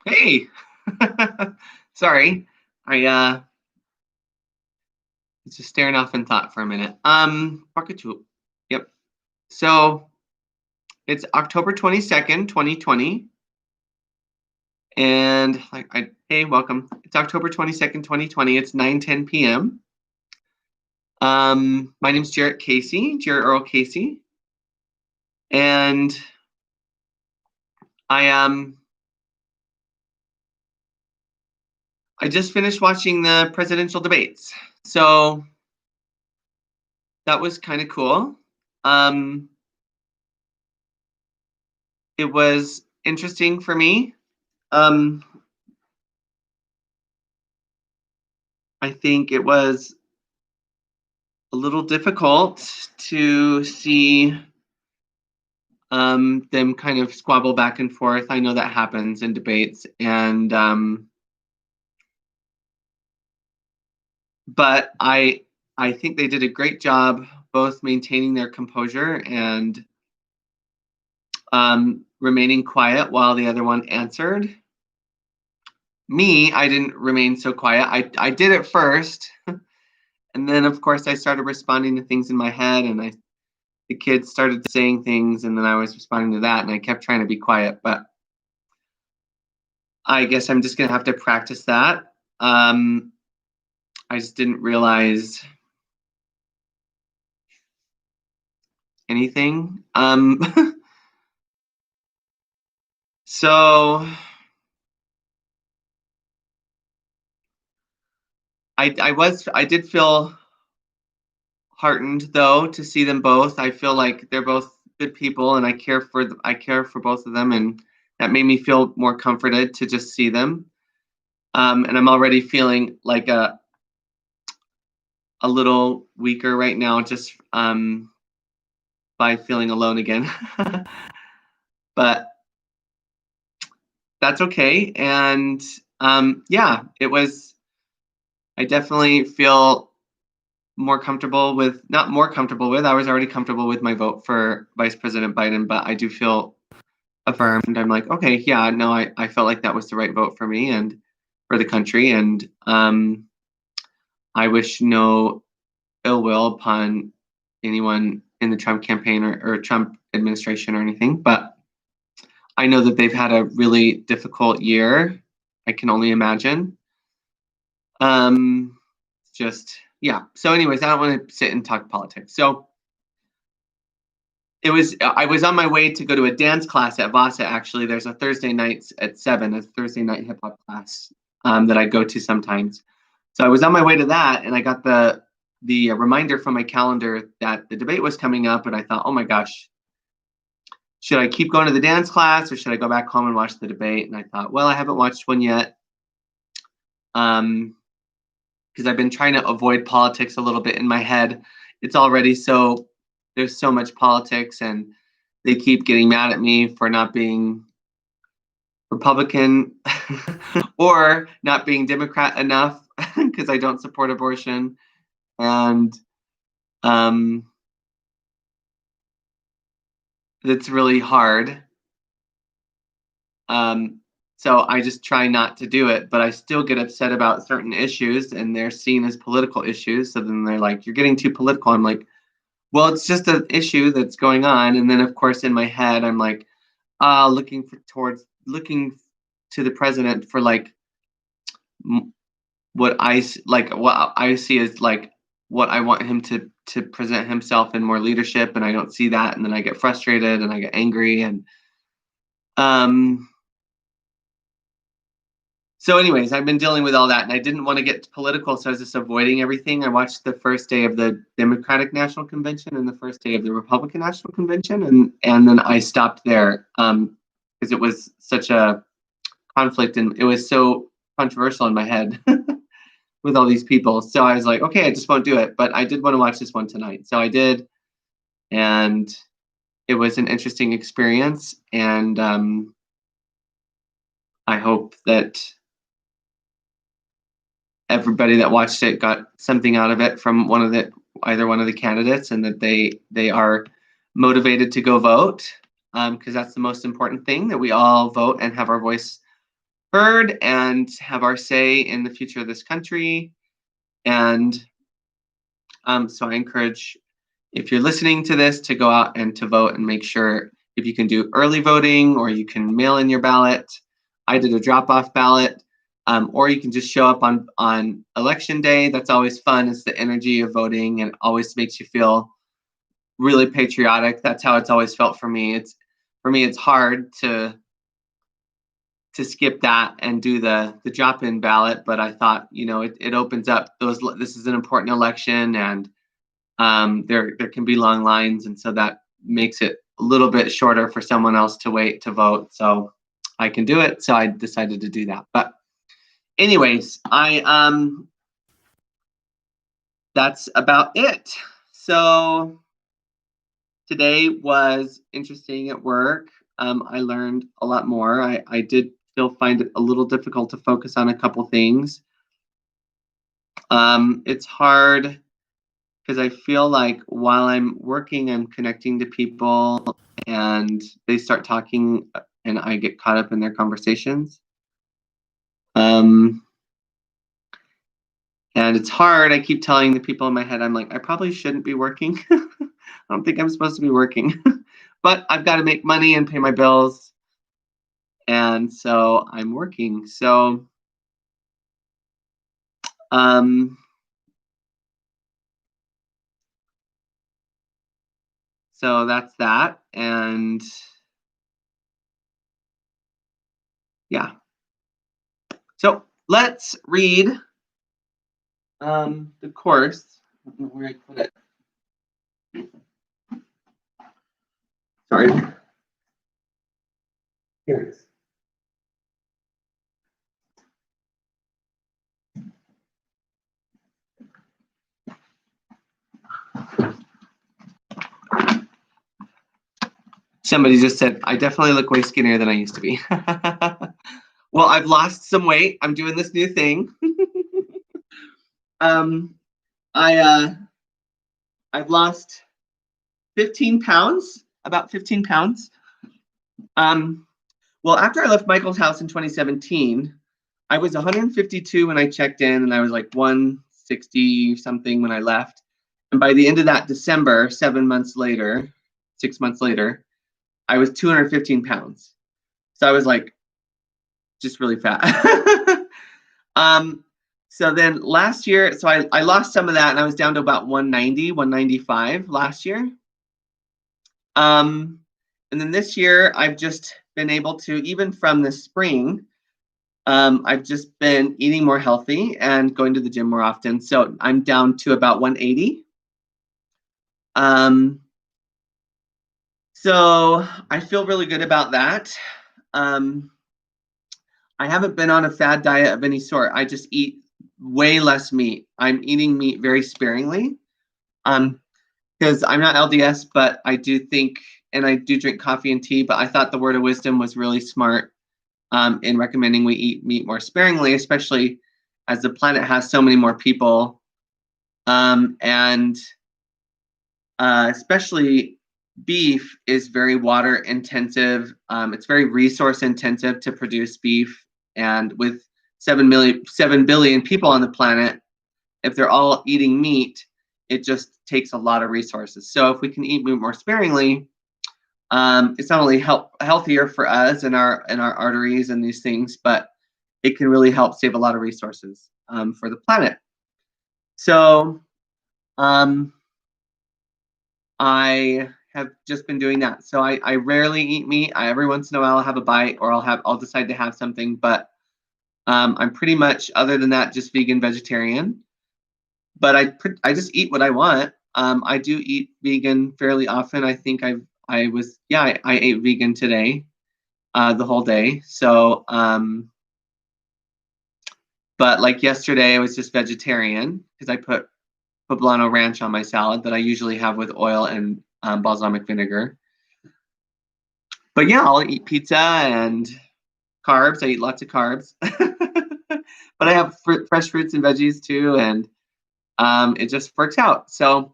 Hey. Sorry. I was just staring off in thought for a minute. Pakachu. Yep. So it's October 22nd, 2020. And hey, welcome. It's October 22nd, 2020. It's 9:10 p.m. My name's Jarrett Casey, Jarrett Earl Casey. And I I just finished watching the presidential debates. So that was kind of cool. Um, it was interesting for me. Um, I think it was a little difficult to see them kind of squabble back and forth. I know that happens in debates, and but I think they did a great job both maintaining their composure and remaining quiet while the other one answered. Me, I didn't remain so quiet. I did it first, and then of course I started responding to things in my head, and the kids started saying things, and then I was responding to that, and I kept trying to be quiet, but I guess I'm just gonna have to practice that. I just didn't realize anything. So I did feel heartened though to see them both. I feel like they're both good people, and I care for both of them, and that made me feel more comforted to just see them. And I'm already feeling like a little weaker right now, just by feeling alone again. But that's okay. And yeah, it was. I definitely feel more comfortable with, not more comfortable with. I was already comfortable with my vote for Vice President Biden, but I do feel affirmed. I'm like, okay, yeah, no, I felt like that was the right vote for me and for the country. And I wish no ill will upon anyone in the Trump campaign or Trump administration or anything. But I know that they've had a really difficult year. I can only imagine. Um, just yeah. So, anyways, I don't want to sit and talk politics. So I was on my way to go to a dance class at Vasa. Actually, there's a Thursday nights at 7, a Thursday night hip hop class that I go to sometimes. So I was on my way to that, and I got the reminder from my calendar that the debate was coming up, and I thought, oh my gosh, should I keep going to the dance class or should I go back home and watch the debate? And I thought, well, I haven't watched one yet. Because I've been trying to avoid politics a little bit in my head. It's already so there's so much politics, and they keep getting mad at me for not being Republican or not being Democrat enough because I don't support abortion. And um, it's really hard. Um, so I just try not to do it, but I still get upset about certain issues, and they're seen as political issues. So then they're like, "You're getting too political." I'm like, "Well, it's just an issue that's going on." And then, of course, in my head, I'm like, looking to the president for like what I see as like what I want him to present himself in more leadership, and I don't see that, and then I get frustrated and I get angry, and um so anyways, I've been dealing with all that, and I didn't want to get political, so I was just avoiding everything. I watched the first day of the Democratic National Convention and the first day of the Republican National Convention, and then I stopped there because it was such a conflict and it was so controversial in my head with all these people. So I was like, okay, I just won't do it. But I did want to watch this one tonight, so I did, and it was an interesting experience. And I hope that everybody that watched it got something out of it from either one of the candidates, and that they are motivated to go vote, because that's the most important thing, that we all vote and have our voice heard and have our say in the future of this country. And so I encourage, if you're listening to this, to go out and to vote and make sure if you can do early voting or you can mail in your ballot. I did a drop-off ballot, or you can just show up on election day. That's always fun. It's the energy of voting and always makes you feel really patriotic. That's how it's always felt for me. It's hard to skip that and do the drop-in ballot, but I thought, it opens up those. This is an important election, and there can be long lines, and so that makes it a little bit shorter for someone else to wait to vote. So I can do it. So I decided to do that. But anyways, that's about it. So today was interesting at work. I learned a lot more. I did still find it a little difficult to focus on a couple things. It's hard because I feel like while I'm working, I'm connecting to people and they start talking and I get caught up in their conversations. And it's hard. I keep telling the people in my head, I'm like, I probably shouldn't be working. I don't think I'm supposed to be working, but I've got to make money and pay my bills. And so I'm working. So, so that's that. And yeah. So let's read the course. I don't know where I put it. Sorry. Here it is. Somebody just said, I definitely look way skinnier than I used to be. Well, I've lost some weight. I'm doing this new thing. I've lost 15 pounds, about 15 pounds. Well, after I left Michael's house in 2017, I was 152 when I checked in, and I was like 160 something when I left. And by the end of that December, 6 months later, I was 215 pounds. So I was like, just really fat. So then last year, so I lost some of that and I was down to about 190, 195 last year. And then this year, I've just been able to, even from the spring, I've just been eating more healthy and going to the gym more often. So I'm down to about 180. So I feel really good about that. I haven't been on a fad diet of any sort. I just eat way less meat. I'm eating meat very sparingly. Because I'm not LDS, but I do think, and I do drink coffee and tea, but I thought the word of wisdom was really smart in recommending we eat meat more sparingly, especially as the planet has so many more people. And especially beef is very water intensive. It's very resource intensive to produce beef. And with 7 billion people on the planet, if they're all eating meat, it just takes a lot of resources. So if we can eat meat more sparingly, it's not only healthier for us and our arteries and these things, but it can really help save a lot of resources for the planet. So I have just been doing that. So I rarely eat meat. Every once in a while I'll have a bite, or I'll decide to have something, but I'm pretty much, other than that, just vegan, vegetarian. But I just eat what I want. I do eat vegan fairly often. I think I ate vegan today, the whole day. So, but like yesterday, I was just vegetarian because I put poblano ranch on my salad that I usually have with oil and balsamic vinegar. But yeah, I'll eat pizza and carbs. I eat lots of carbs. But I have fresh fruits and veggies too, and it just works out. So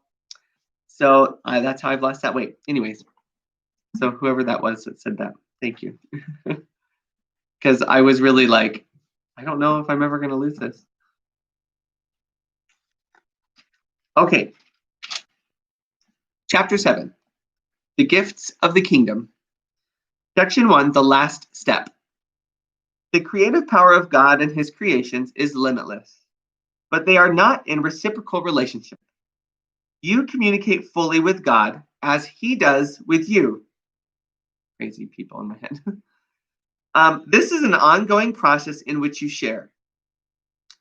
that's how I've lost that weight. Anyways, so whoever that was that said that, thank you. because I was really like, I don't know if I'm ever going to lose this. Okay. Chapter 7, The Gifts of the Kingdom. Section 1, The Last Step. The creative power of God and his creations is limitless, but they are not in reciprocal relationship. You communicate fully with God as he does with you. Crazy people in my head. This is an ongoing process in which you share.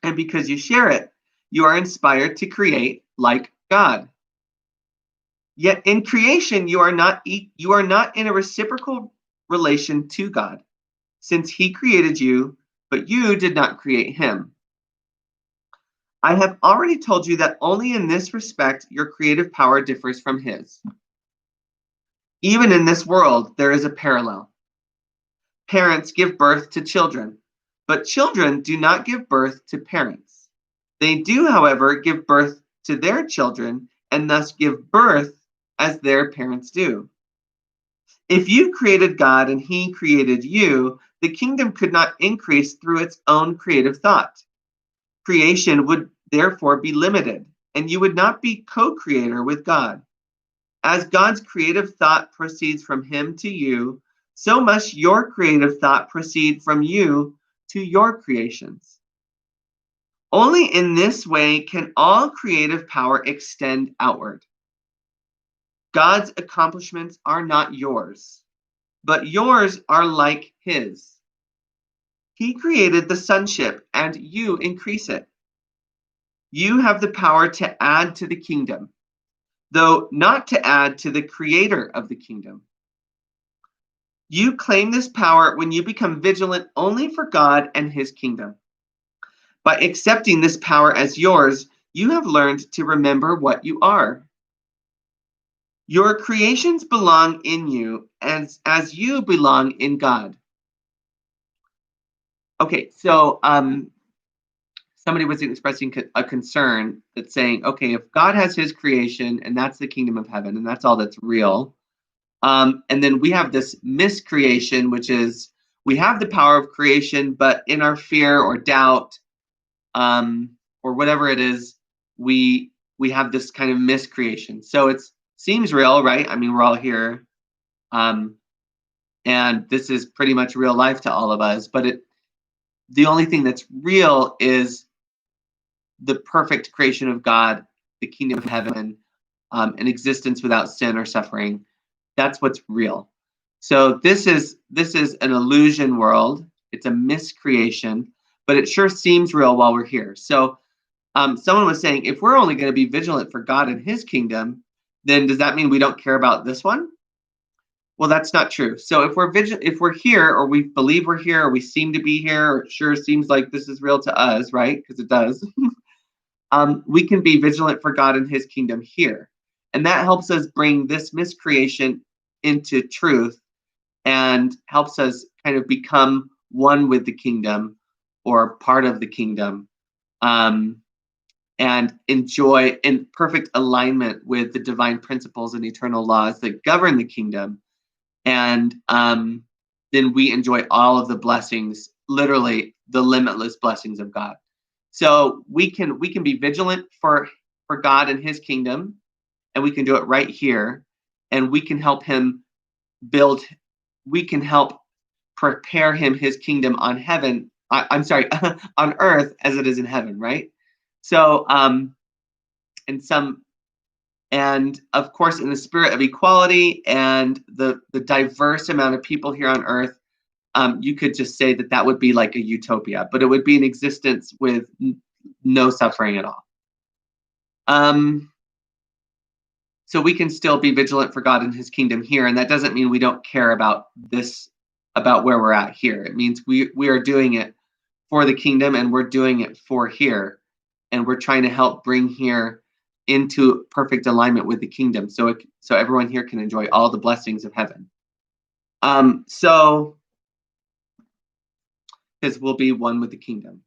And because you share it, you are inspired to create like God. Yet in creation, you are not in a reciprocal relation to God, since he created you, but you did not create him. I have already told you that only in this respect your creative power differs from his. Even in this world, there is a parallel. Parents give birth to children, but children do not give birth to parents. They do, however, give birth to their children and thus give birth as their parents do. If you created God and he created you, the kingdom could not increase through its own creative thought. Creation would therefore be limited, and you would not be co-creator with God. As God's creative thought proceeds from him to you, so must your creative thought proceed from you to your creations. Only in this way can all creative power extend outward. God's accomplishments are not yours, but yours are like his. He created the sonship, and you increase it. You have the power to add to the kingdom, though not to add to the creator of the kingdom. You claim this power when you become vigilant only for God and his kingdom. By accepting this power as yours, you have learned to remember what you are. Your creations belong in you as you belong in God. Okay, so somebody was expressing a concern that's saying, okay, if God has his creation and that's the kingdom of heaven and that's all that's real, and then we have this miscreation, which is we have the power of creation, but in our fear or doubt, or whatever it is, we have this kind of miscreation. So it seems real, right? I mean, we're all here, and this is pretty much real life to all of us. But the only thing that's real is the perfect creation of God, the kingdom of heaven, an existence without sin or suffering. That's what's real. So this is an illusion world. It's a miscreation, but it sure seems real while we're here. So someone was saying, if we're only going to be vigilant for God and his kingdom, then does that mean we don't care about this one? Well, that's not true. So if we're here, or we believe we're here, or we seem to be here, or it sure seems like this is real to us, right? Because it does. We can be vigilant for God and his kingdom here. And that helps us bring this miscreation into truth and helps us kind of become one with the kingdom or part of the kingdom, and enjoy in perfect alignment with the divine principles and eternal laws that govern the kingdom. And then we enjoy all of the blessings, literally the limitless blessings of God. So we can be vigilant for God and his kingdom, and we can do it right here, and we can help him we can help prepare him his kingdom on heaven. I'm sorry, on earth as it is in heaven, right? So and of course, in the spirit of equality and the diverse amount of people here on earth, you could just say that would be like a utopia, but it would be an existence with no suffering at all. So we can still be vigilant for God and his kingdom here, and that doesn't mean we don't care about where we're at here. It means we are doing it for the kingdom, and we're doing it for here, and we're trying to help bring here into perfect alignment with the kingdom, so everyone here can enjoy all the blessings of heaven. So because we'll be one with the kingdom,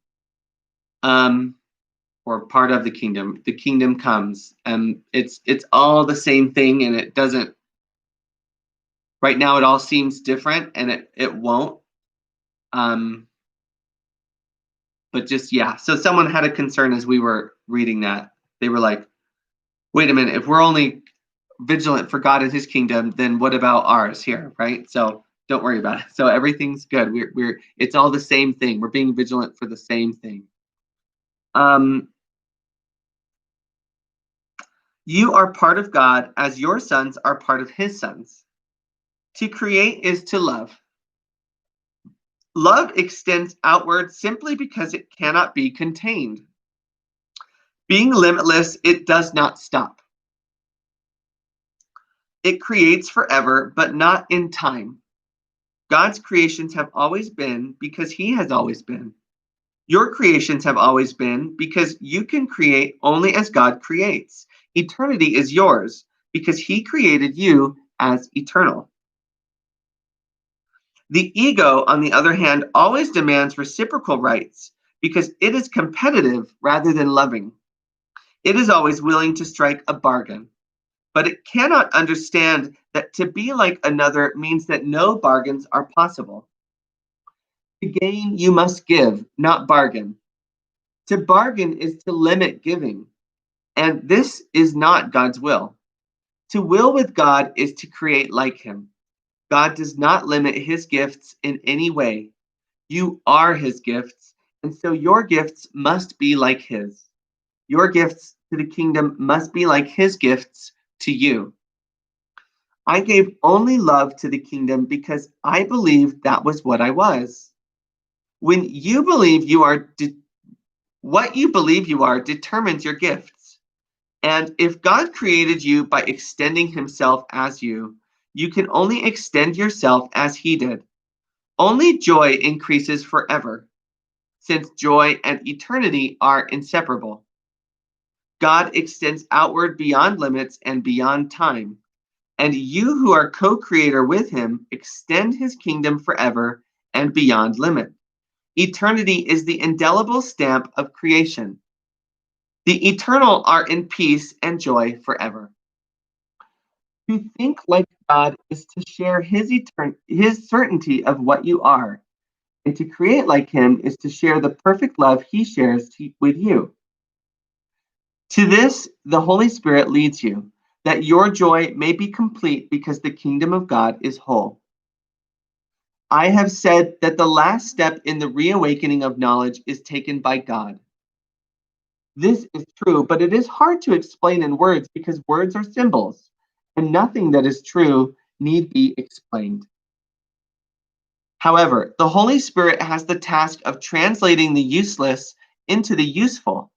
or part of the kingdom. The kingdom comes, and it's all the same thing, and it doesn't. Right now, it all seems different, and it won't. But just, yeah. So someone had a concern as we were reading that. They were like, wait a minute, if we're only vigilant for God and his kingdom, then what about ours here, right? So don't worry about it. So everything's good. We're it's all the same thing. We're being vigilant for the same thing. You are part of God as your sons are part of his sons. To create is to love. Love extends outward simply because it cannot be contained. Being limitless, it does not stop. It creates forever, but not in time. God's creations have always been because he has always been. Your creations have always been because you can create only as God creates. Eternity is yours because he created you as eternal. The ego, on the other hand, always demands reciprocal rights because it is competitive rather than loving. It is always willing to strike a bargain, but it cannot understand that to be like another means that no bargains are possible. To gain, you must give, not bargain. To bargain is to limit giving, and this is not God's will. To will with God is to create like him. God does not limit his gifts in any way. You are his gifts, and so your gifts must be like his. Your gifts to the kingdom must be like his gifts to you. I gave only love to the kingdom because I believed that was what I was. When you believe you are, what you believe you are determines your gifts. And if God created you by extending himself as you, you can only extend yourself as he did. Only joy increases forever, since joy and eternity are inseparable. God extends outward beyond limits and beyond time, and you who are co-creator with him extend his kingdom forever and beyond limit. Eternity is the indelible stamp of creation. The eternal are in peace and joy forever. To think like God is to share his certainty of what you are, and to create like him is to share the perfect love he shares with you. To this, the Holy Spirit leads you, that your joy may be complete because the kingdom of God is whole. I have said that the last step in the reawakening of knowledge is taken by God. This is true, but it is hard to explain in words because words are symbols, and nothing that is true need be explained. However, the Holy Spirit has the task of translating the useless into the useful,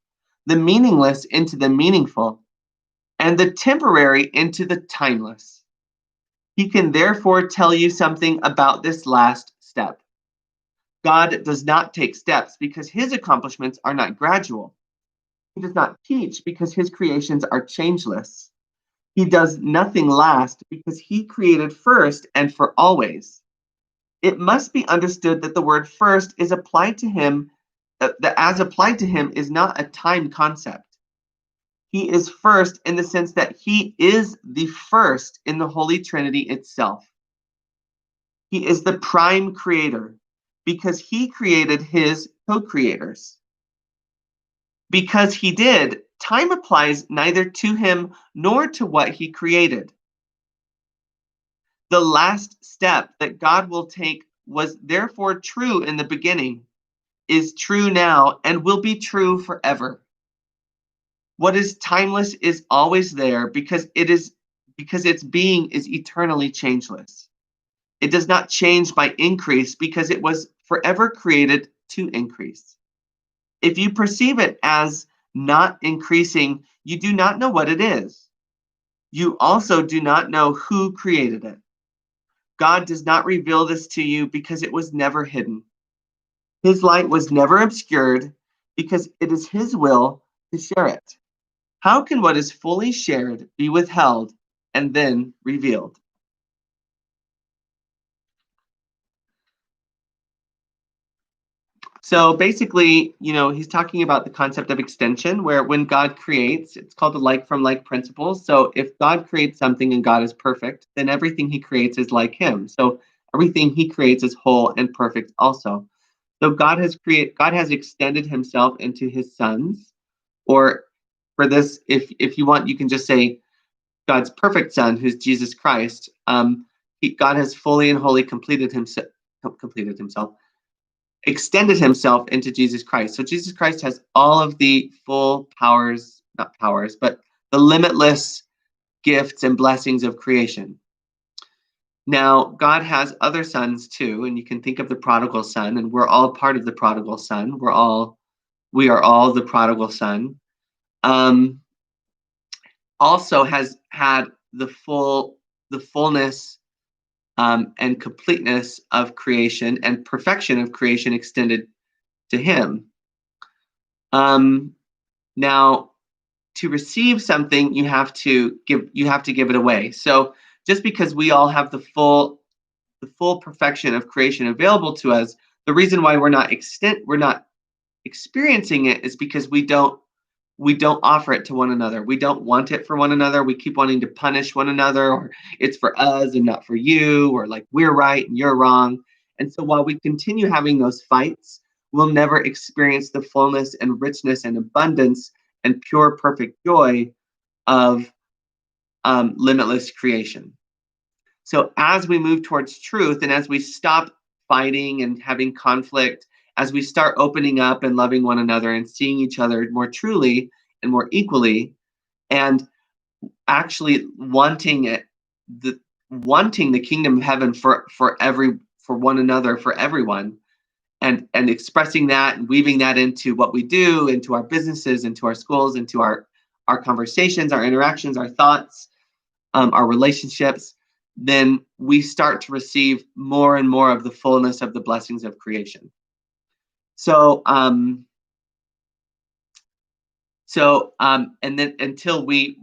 the meaningless into the meaningful, and the temporary into the timeless. He can therefore tell you something about this last step. God does not take steps because his accomplishments are not gradual. He does not teach because his creations are changeless. He does nothing last because he created first and for always. It must be understood that the word first is applied to him, that as applied to him is not a time concept. He is first in the sense that he is the first in the Holy Trinity itself. He is the prime creator because he created his co-creators. Because he did, time applies neither to him nor to what he created. The last step that God will take was therefore true in the beginning, is true now, and will be true forever. What is timeless is always there because its being is eternally changeless. It does not change by increase because it was forever created to increase. If you perceive it as not increasing, you do not know what it is. You also do not know who created it. God does not reveal this to you because it was never hidden. His light was never obscured because it is his will to share it. How can what is fully shared be withheld and then revealed? So basically, he's talking about the concept of extension, where when God creates, it's called the like from like principle. So if God creates something and God is perfect, then everything he creates is like him. So everything he creates is whole and perfect also. So God has extended himself into his sons, or for this, if you want, you can just say God's perfect son, who's Jesus Christ. God has fully and wholly completed himself, extended himself into Jesus Christ. So Jesus Christ has all of the full powers, not powers, but the limitless gifts and blessings of creation. Now, God has other sons too, and you can think of the prodigal son, and we're all part of the prodigal son. We are all the prodigal son. Also has had the fullness and completeness of creation and perfection of creation extended to him. Now, to receive something, you have to give it away. So just because we all have the full perfection of creation available to us, the reason why we're not experiencing it is because we don't offer it to one another. We don't want it for one another. We keep wanting to punish one another, or it's for us and not for you, or like we're right and you're wrong. And so while we continue having those fights, we'll never experience the fullness and richness and abundance and pure, perfect joy of limitless creation. So as we move towards truth and as we stop fighting and having conflict, as we start opening up and loving one another and seeing each other more truly and more equally, and actually wanting the kingdom of heaven for one another, for everyone, and expressing that and weaving that into what we do, into our businesses, into our schools, into our conversations, our interactions, our thoughts, our relationships, then we start to receive more and more of the fullness of the blessings of creation. So, and then until we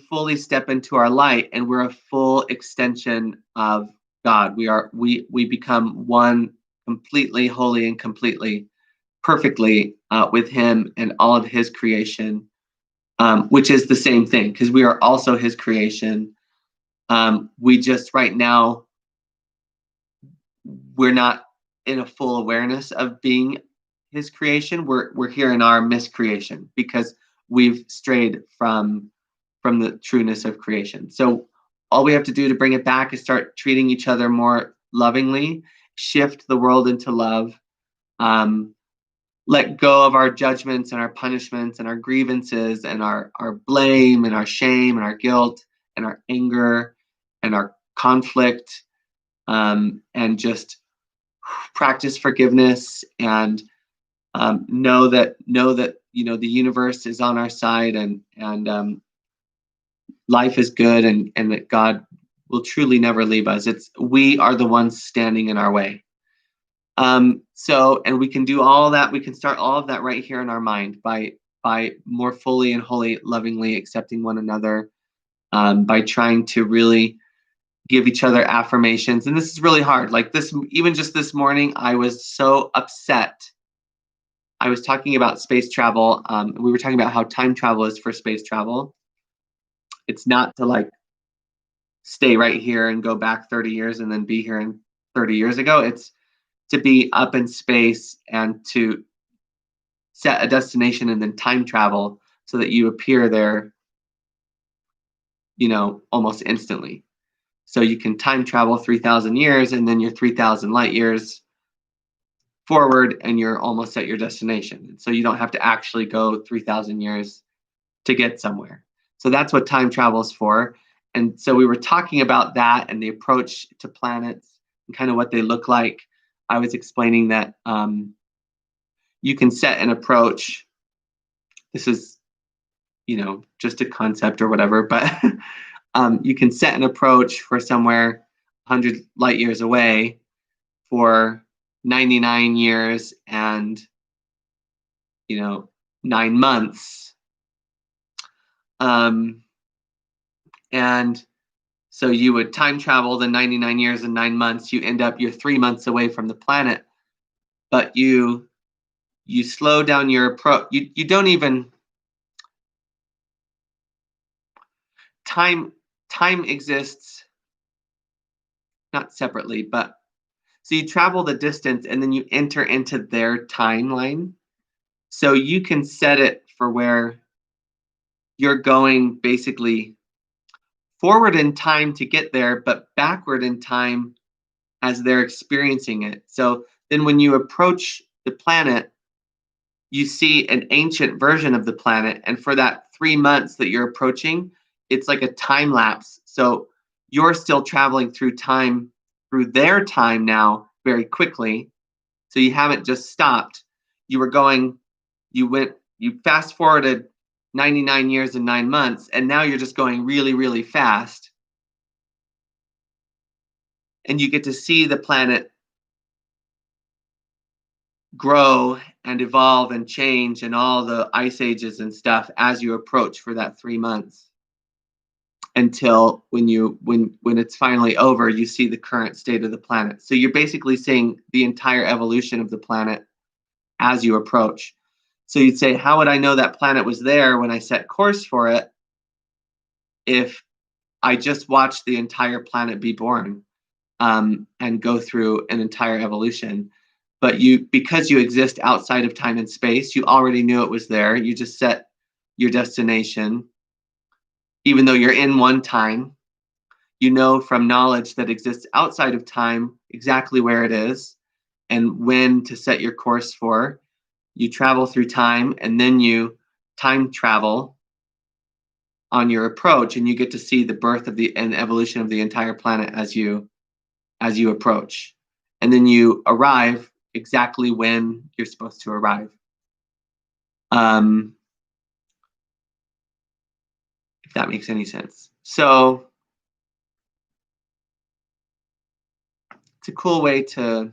fully step into our light and we're a full extension of God, we become one completely holy and completely perfectly with him and all of his creation, which is the same thing because we are also his creation. We just right now, we're not in a full awareness of being his creation. We're here in our miscreation because we've strayed from the trueness of creation. So all we have to do to bring it back is start treating each other more lovingly, shift the world into love, let go of our judgments and our punishments and our grievances and our blame and our shame and our guilt and our anger and our conflict, and just practice forgiveness and know that the universe is on our side, and life is good, and that God will truly never leave us. We are the ones standing in our way. And we can do all that. We can start all of that right here in our mind by more fully and wholly, lovingly accepting one another, by trying to really give each other affirmations. And this is really hard. Like even just this morning, I was so upset. I was talking about space travel. We were talking about how time travel is for space travel. It's not to like stay right here and go back 30 years and then be here in 30 years ago. It's to be up in space and to set a destination and then time travel so that you appear there, almost instantly. So you can time travel 3,000 years and then you're 3,000 light years forward and you're almost at your destination. So you don't have to actually go 3,000 years to get somewhere. So that's what time travel is for. And so we were talking about that and the approach to planets and kind of what they look like. I was explaining that you can set an approach. This is, just a concept or whatever, but you can set an approach for somewhere 100 light years away for 99 years and 9 months. And so you would time travel the 99 years and 9 months. You're 3 months away from the planet, but you slow down your approach. You don't even time exists. not separately, but so you travel the distance and then you enter into their timeline. So you can set it for where you're going basically forward in time to get there, but backward in time as they're experiencing it. So then when you approach the planet, you see an ancient version of the planet. And for that 3 months that you're approaching, it's like a time lapse. So you're still traveling through time, through their time now, very quickly. So you haven't just stopped. You were going, you fast forwarded 99 years and 9 months, and now you're just going really, really fast. And you get to see the planet grow and evolve and change and all the ice ages and stuff as you approach for that 3 months until when it's finally over, you see the current state of the planet. So you're basically seeing the entire evolution of the planet as you approach. So you'd say, how would I know that planet was there when I set course for it if I just watched the entire planet be born and go through an entire evolution? But because you exist outside of time and space, you already knew it was there. You just set your destination. Even though you're in one time, you know from knowledge that exists outside of time exactly where it is and when to set your course for. You travel through time, and then you time travel on your approach, and you get to see the birth of and evolution of the entire planet as you approach. And then you arrive exactly when you're supposed to arrive. If that makes any sense. So it's a cool way to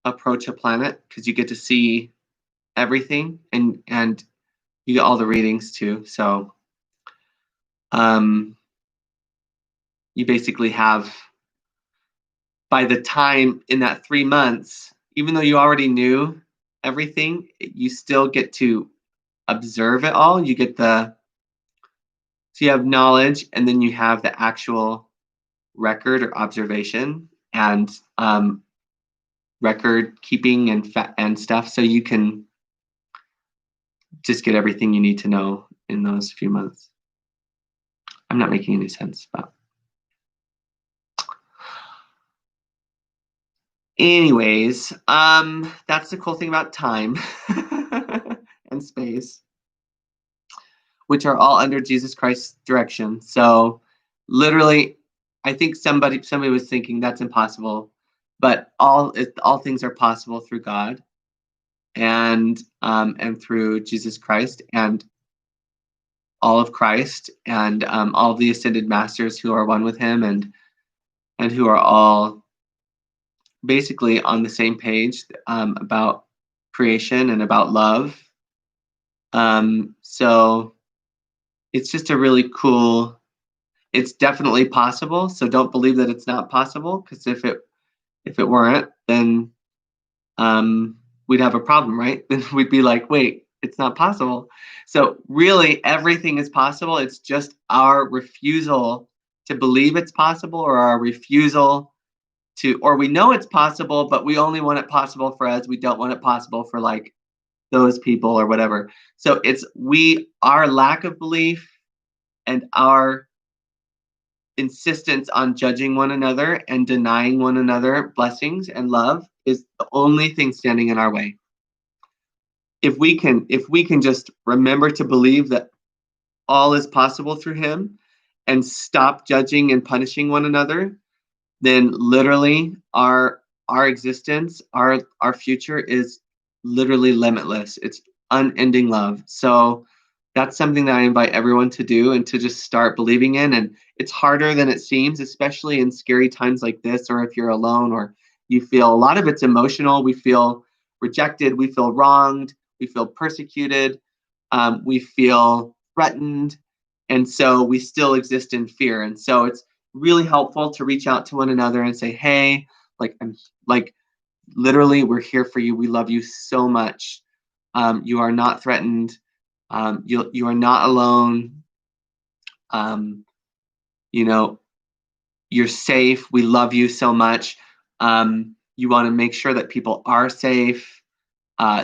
approach a planet because you get to see everything, and you get all the readings too. So you basically have, by the time in that 3 months, even though you already knew everything, you still get to observe it all. So you have knowledge, and then you have the actual record or observation and record keeping and stuff. So you can just get everything you need to know in those few months. I'm not making any sense, but anyways, that's the cool thing about time and space, which are all under Jesus Christ's direction. So literally, I think somebody was thinking that's impossible, but all things are possible through God and through Jesus Christ and all of Christ and all of the ascended masters who are one with him and who are all basically on the same page about creation and about love. So it's just a really cool, it's definitely possible. So don't believe that it's not possible, because if it weren't, then we'd have a problem, right? Then we'd be like, wait, it's not possible. So really everything is possible. It's just our refusal to believe it's possible, or our refusal or we know it's possible, but we only want it possible for us. We don't want it possible for like those people or whatever. So it's our lack of belief and our insistence on judging one another and denying one another blessings and love is the only thing standing in our way. If we can just remember to believe that all is possible through him and stop judging and punishing one another, then literally our existence, our future is literally limitless. It's unending love. So that's something that I invite everyone to do and to just start believing in. And it's harder than it seems, especially in scary times like this, or if you're alone, or you feel a lot of it's emotional. We feel rejected, we feel wronged, we feel persecuted, we feel threatened, and so we still exist in fear. And so it's really helpful to reach out to one another and say, hey, like literally, we're here for you. We love you so much. You are not threatened. You are not alone. You know, you're safe. We love you so much. You want to make sure that people are safe.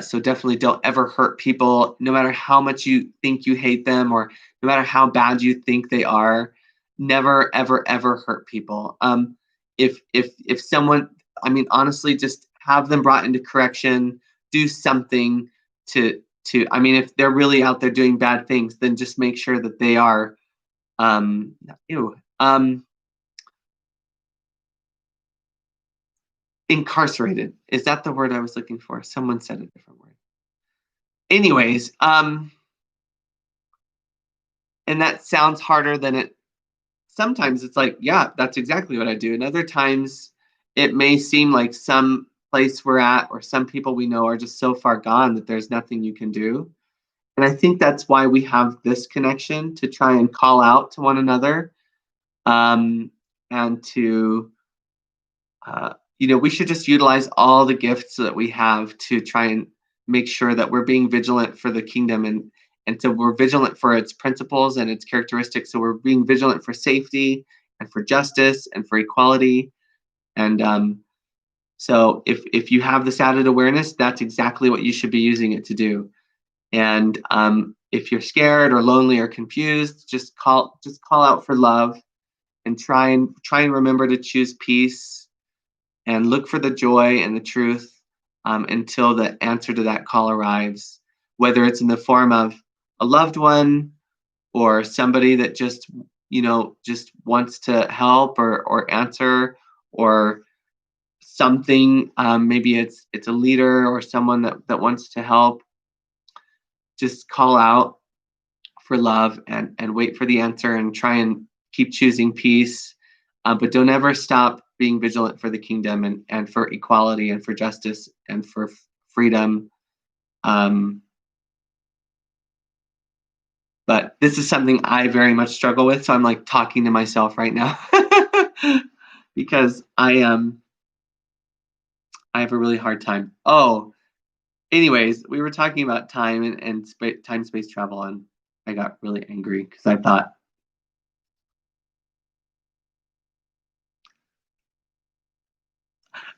So definitely don't ever hurt people, no matter how much you think you hate them or no matter how bad you think they are. Never, ever, ever hurt people. If someone, I mean, honestly, just have them brought into correction. Do something to. I mean, if they're really out there doing bad things, then just make sure that they are. Ew. Incarcerated. Is that the word I was looking for? Someone said a different word. Anyways, and that sounds harder than it sometimes. It's like, yeah, that's exactly what I do. And other times it may seem like some place we're at or some people we know are just so far gone that there's nothing you can do. And I think that's why we have this connection to try and call out to one another, and to we should just utilize all the gifts that we have to try and make sure that we're being vigilant for the kingdom, and so we're vigilant for its principles and its characteristics. So we're being vigilant for safety and for justice and for equality. And so if you have this added awareness, that's exactly what you should be using it to do. And if you're scared or lonely or confused, just call out for love, and try and remember to choose peace and look for the joy and the truth, until the answer to that call arrives, whether it's in the form of a loved one or somebody that just wants to help or answer, or something. Maybe it's a leader or someone that wants to help. Just call out for love and wait for the answer and try and keep choosing peace. But don't ever stop being vigilant for the kingdom and for equality and for justice and for freedom. But this is something I very much struggle with. So I'm like talking to myself right now because I have a really hard time. Oh, anyways, we were talking about time and time space travel, and I got really angry because I thought,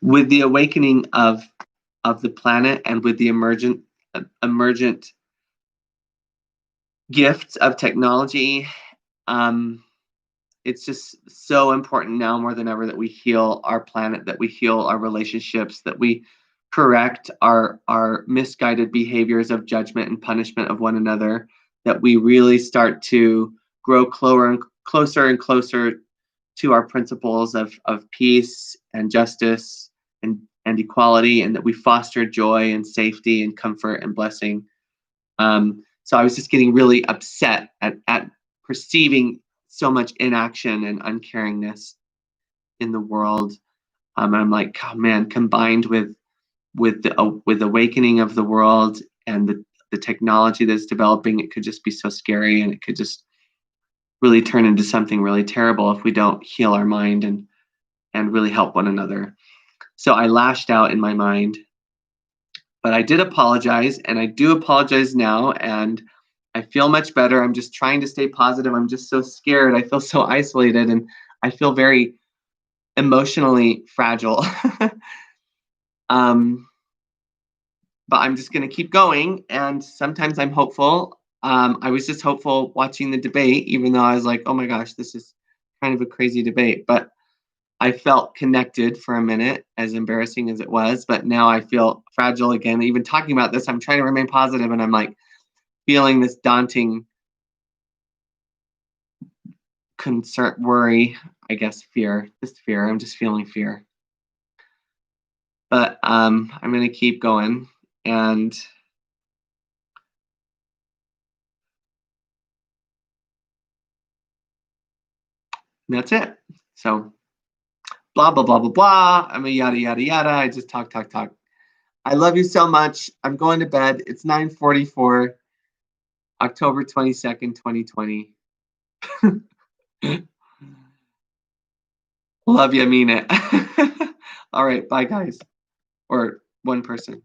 with the awakening of the planet and with the emergent gifts of technology, it's just so important now more than ever that we heal our planet, that we heal our relationships, that we correct our misguided behaviors of judgment and punishment of one another, that we really start to grow closer and closer to our principles of peace and justice and equality, and that we foster joy and safety and comfort and blessing. So I was just getting really upset at perceiving so much inaction and uncaringness in the world. And I'm like, oh man, combined with the awakening of the world and the technology that's developing, it could just be so scary, and it could just really turn into something really terrible if we don't heal our mind and really help one another. So I lashed out in my mind, but I did apologize, and I do apologize now, and I feel much better. I'm just trying to stay positive. I'm just so scared. I feel so isolated, and I feel very emotionally fragile. But I'm just going to keep going, and sometimes I'm hopeful. I was just hopeful watching the debate, even though I was like, oh my gosh, this is kind of a crazy debate. But I felt connected for a minute, as embarrassing as it was. But now I feel fragile again. Even talking about this, I'm trying to remain positive, and I'm like feeling this daunting concern, worry, I guess, fear, just fear. I'm just feeling fear. But I'm going to keep going, and that's it. So blah, blah, blah, blah, blah. I'm a yada, yada, yada. I just talk, talk, talk. I love you so much. I'm going to bed. It's 9:44, October 22nd, 2020. Love you, mean it. All right, bye, guys. Or one person.